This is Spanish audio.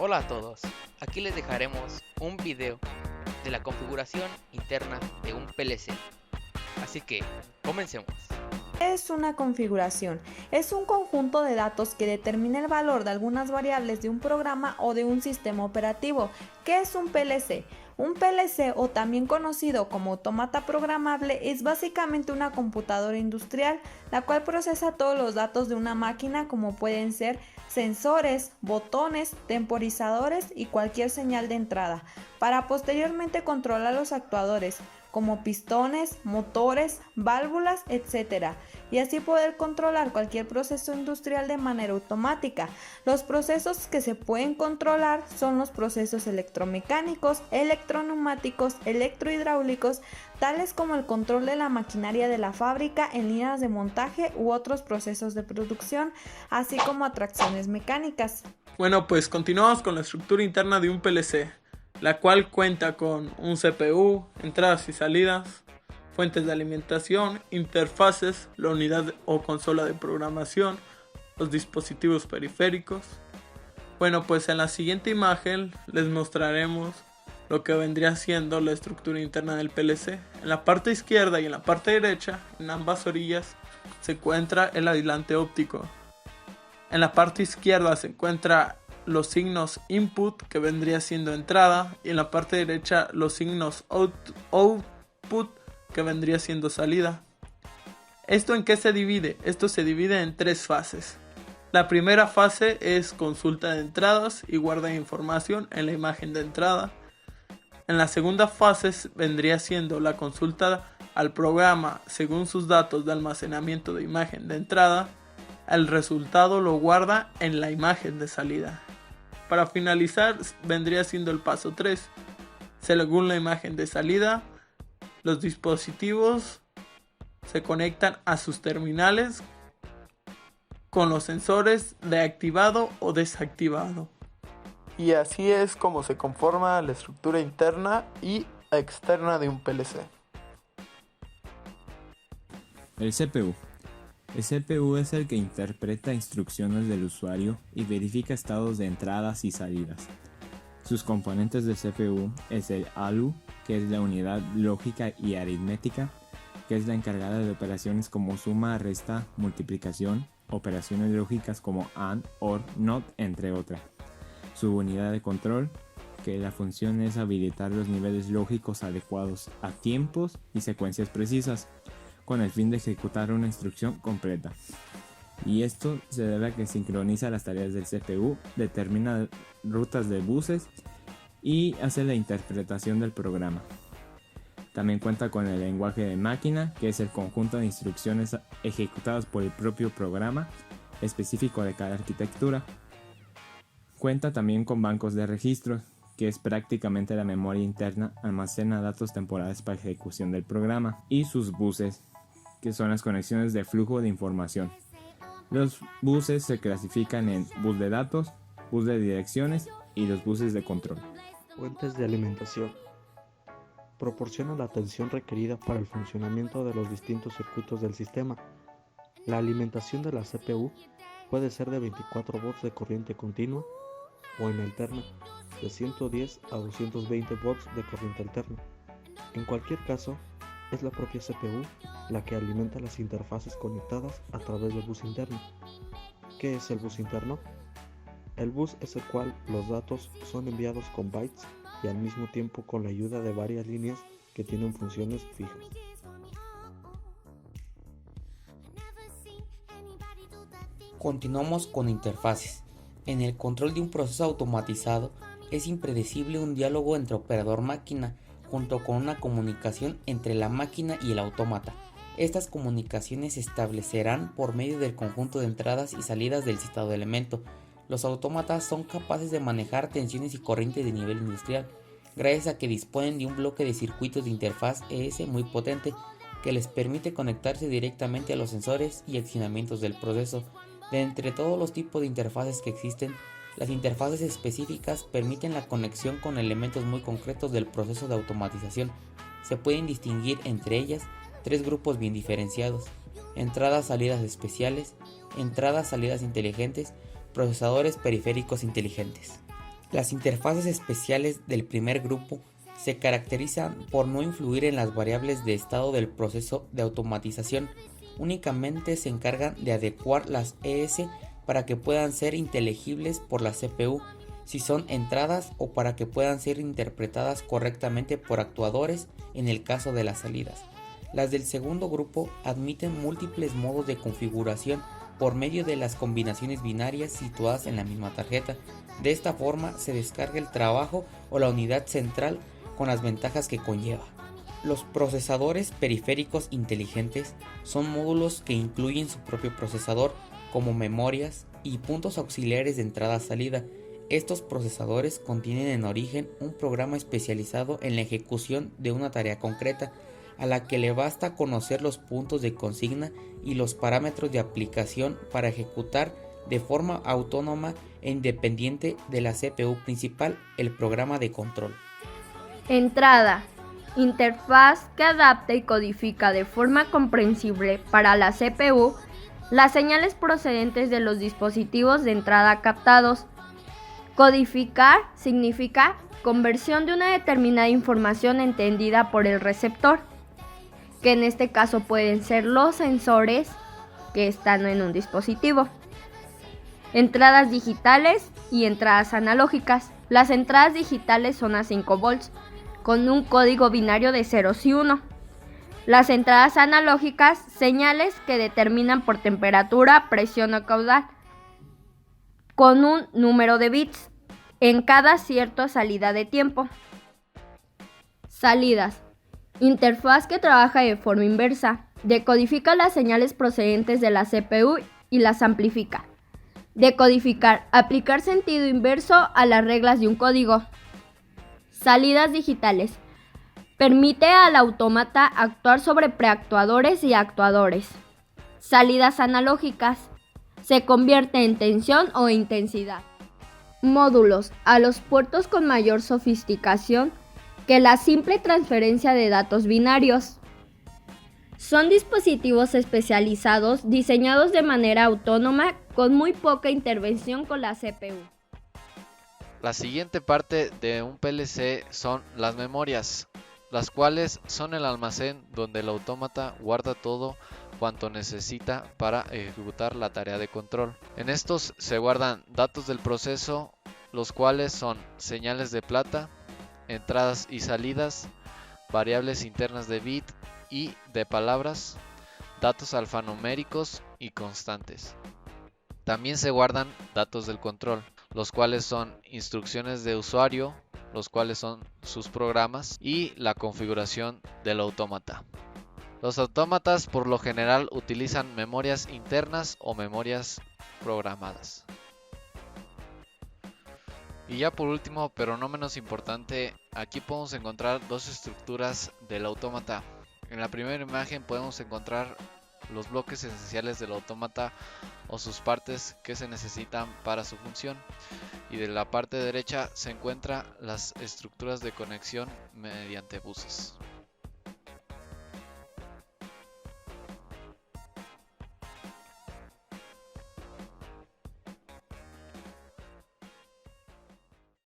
Hola a todos, aquí les dejaremos un video de la configuración interna de un PLC. Así que, comencemos. ¿Qué es una configuración? Es un conjunto de datos que determina el valor de algunas variables de un programa o de un sistema operativo. ¿Qué es un PLC? Un PLC, o también conocido como autómata programable, es básicamente una computadora industrial, la cual procesa todos los datos de una máquina, como pueden ser sensores, botones, temporizadores y cualquier señal de entrada, para posteriormente controlar los actuadores, como pistones, motores, válvulas, etc. Y así poder controlar cualquier proceso industrial de manera automática. Los procesos que se pueden controlar son los procesos electromecánicos, electroneumáticos, electrohidráulicos, tales como el control de la maquinaria de la fábrica en líneas de montaje u otros procesos de producción, así como atracciones mecánicas. Bueno, pues continuamos con la estructura interna de un PLC, la cual cuenta con un CPU, entradas y salidas, fuentes de alimentación, interfaces, la unidad o consola de programación, los dispositivos periféricos. Bueno, pues en la siguiente imagen les mostraremos lo que vendría siendo la estructura interna del PLC. En la parte izquierda y en la parte derecha, en ambas orillas, se encuentra el aislante óptico. En la parte izquierda se encuentra los signos input, que vendría siendo entrada, y en la parte derecha los signos output, que vendría siendo salida. ¿Esto en qué se divide? Esto se divide en tres fases. La primera fase es consulta de entradas y guarda de información en la imagen de entrada. En la segunda fase vendría siendo la consulta al programa según sus datos de almacenamiento de imagen de entrada. El resultado lo guarda en la imagen de salida. Para finalizar vendría siendo el paso 3. Según la imagen de salida, los dispositivos se conectan a sus terminales con los sensores de activado o desactivado. Y así es como se conforma la estructura interna y externa de un PLC. El CPU. El CPU es el que interpreta instrucciones del usuario y verifica estados de entradas y salidas. Sus componentes del CPU es el ALU, que es la unidad lógica y aritmética, que es la encargada de operaciones como suma, resta, multiplicación, operaciones lógicas como AND, OR, NOT, entre otras. Su unidad de control, que la función es habilitar los niveles lógicos adecuados a tiempos y secuencias precisas, con el fin de ejecutar una instrucción completa. Y esto se debe a que sincroniza las tareas del CPU, determina rutas de buses y hace la interpretación del programa. También cuenta con el lenguaje de máquina, que es el conjunto de instrucciones ejecutadas por el propio programa específico de cada arquitectura. Cuenta también con bancos de registros, que es prácticamente la memoria interna, almacena datos temporales para ejecución del programa, y sus buses, que son las conexiones de flujo de información. Los buses se clasifican en bus de datos, bus de direcciones y los buses de control. Fuentes de alimentación. Proporciona la tensión requerida para el funcionamiento de los distintos circuitos del sistema. La alimentación de la CPU puede ser de 24 volts de corriente continua o en alterna, de 110 a 220 volts de corriente alterna. En cualquier caso, es la propia CPU la que alimenta las interfaces conectadas a través del bus interno. ¿Qué es el bus interno? El bus es el cual los datos son enviados con bytes y al mismo tiempo con la ayuda de varias líneas que tienen funciones fijas. Continuamos con interfaces. En el control de un proceso automatizado es impredecible un diálogo entre operador-máquina junto con una comunicación entre la máquina y el autómata. Estas comunicaciones se establecerán por medio del conjunto de entradas y salidas del citado elemento. Los autómatas son capaces de manejar tensiones y corrientes de nivel industrial, gracias a que disponen de un bloque de circuitos de interfaz ES muy potente que les permite conectarse directamente a los sensores y accionamientos del proceso. De entre todos los tipos de interfaces que existen, las interfaces específicas permiten la conexión con elementos muy concretos del proceso de automatización. Se pueden distinguir entre ellas tres grupos bien diferenciados: entradas-salidas especiales, entradas-salidas inteligentes, procesadores periféricos inteligentes. Las interfaces especiales del primer grupo se caracterizan por no influir en las variables de estado del proceso de automatización, únicamente se encargan de adecuar las ES para que puedan ser inteligibles por la CPU si son entradas o para que puedan ser interpretadas correctamente por actuadores en el caso de las salidas. Las del segundo grupo admiten múltiples modos de configuración por medio de las combinaciones binarias situadas en la misma tarjeta. De esta forma se descarga el trabajo o la unidad central con las ventajas que conlleva. Los procesadores periféricos inteligentes son módulos que incluyen su propio procesador, como memorias y puntos auxiliares de entrada-salida. Estos procesadores contienen en origen un programa especializado en la ejecución de una tarea concreta, a la que le basta conocer los puntos de consigna y los parámetros de aplicación para ejecutar de forma autónoma e independiente de la CPU principal el programa de control. Entrada. Interfaz que adapta y codifica de forma comprensible para la CPU las señales procedentes de los dispositivos de entrada captados. Codificar significa conversión de una determinada información entendida por el receptor, que en este caso pueden ser los sensores que están en un dispositivo. Entradas digitales y entradas analógicas. Las entradas digitales son a 5 volts, con un código binario de ceros y 1. Las entradas analógicas, señales que determinan por temperatura, presión o caudal, con un número de bits en cada cierta salida de tiempo. Salidas. Interfaz que trabaja de forma inversa. Decodifica las señales procedentes de la CPU y las amplifica. Decodificar. Aplicar sentido inverso a las reglas de un código. Salidas digitales. Permite al autómata actuar sobre preactuadores y actuadores. Salidas analógicas. Se convierte en tensión o intensidad. Módulos. A los puertos con mayor sofisticación que la simple transferencia de datos binarios. Son dispositivos especializados diseñados de manera autónoma con muy poca intervención con la CPU. La siguiente parte de un PLC son las memorias, las cuales son el almacén donde el autómata guarda todo cuanto necesita para ejecutar la tarea de control. En estos se guardan datos del proceso, los cuales son señales de plata, entradas y salidas, variables internas de bit y de palabras, datos alfanuméricos y constantes. También se guardan datos del control, los cuales son instrucciones de usuario, los cuales son sus programas y la configuración del autómata. Los autómatas por lo general utilizan memorias internas o memorias programadas. Y ya por último, pero no menos importante, aquí podemos encontrar dos estructuras del autómata. En la primera imagen podemos encontrar los bloques esenciales del autómata o sus partes que se necesitan para su función, y de la parte derecha se encuentran las estructuras de conexión mediante buses.